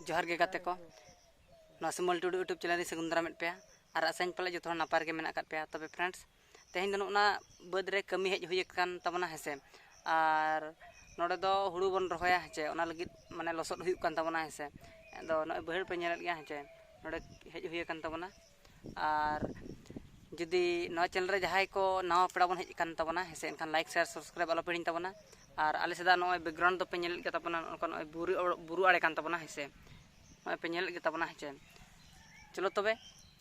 जोहार गे गाते को सिमल टुडू यूट्यूब चैनल सगुन दारामेद पे और आसाइन पाले जो नापार के मेना पे तबे फ्रेंड्स तेहन दो बद रे कमी हेज हुई तबना हेसे और नोडे दो हुड़ू बन रहोया हेचे ओना लगिद माने लसद हुई कान तबना हेसे दो नय बहर पे नेल गया हेचे नोडे हेज हुई कान तबना और जुदी नवा चैनल रे जहाय को नवा पेड़ा बन हेज कान तबना हेसे एनखान लाइक शेयर सब्सक्राइब आलो पेडिन तबना और आले सेदा नय बैकग्राउंड दो पे नेल के तबना नय बुरु आड़े कान तबना हेसे नय पे नेल के तबना हेचे चलो तबे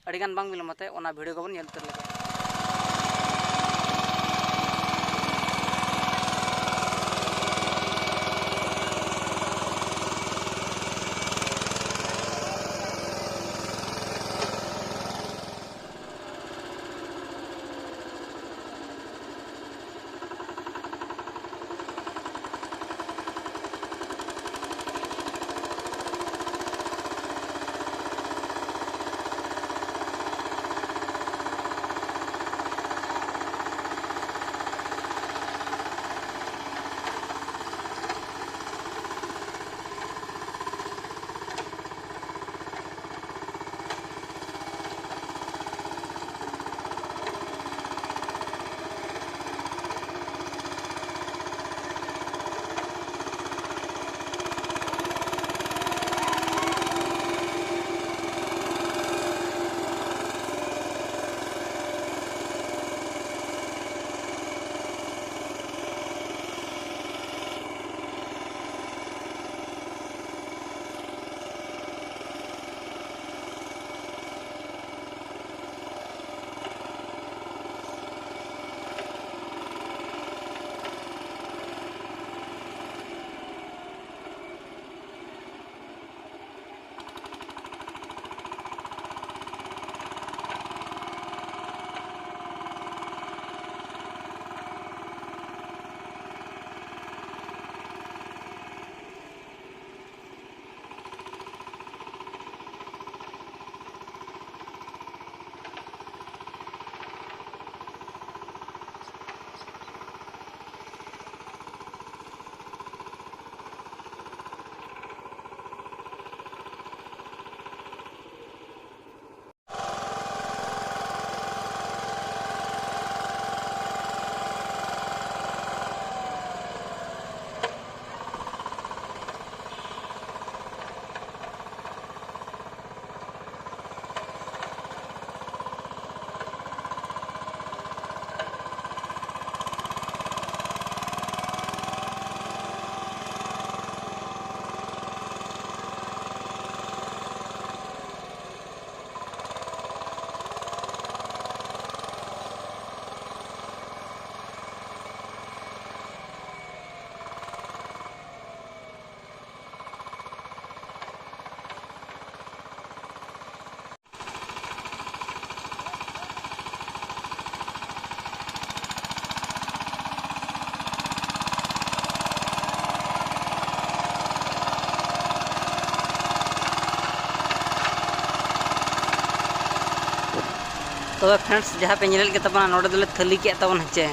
अड़ीगान बांग बिलमते ओना वीडियो को बन नेल उतर लेगे। तो फ्रेंड्स जहाँ पे नेल के तबना नोडे दले थली के तबन हेचे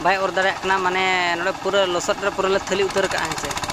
भाई और दारे माने नोडे पूरा लसट रे पूरा थली उतर का हेचे।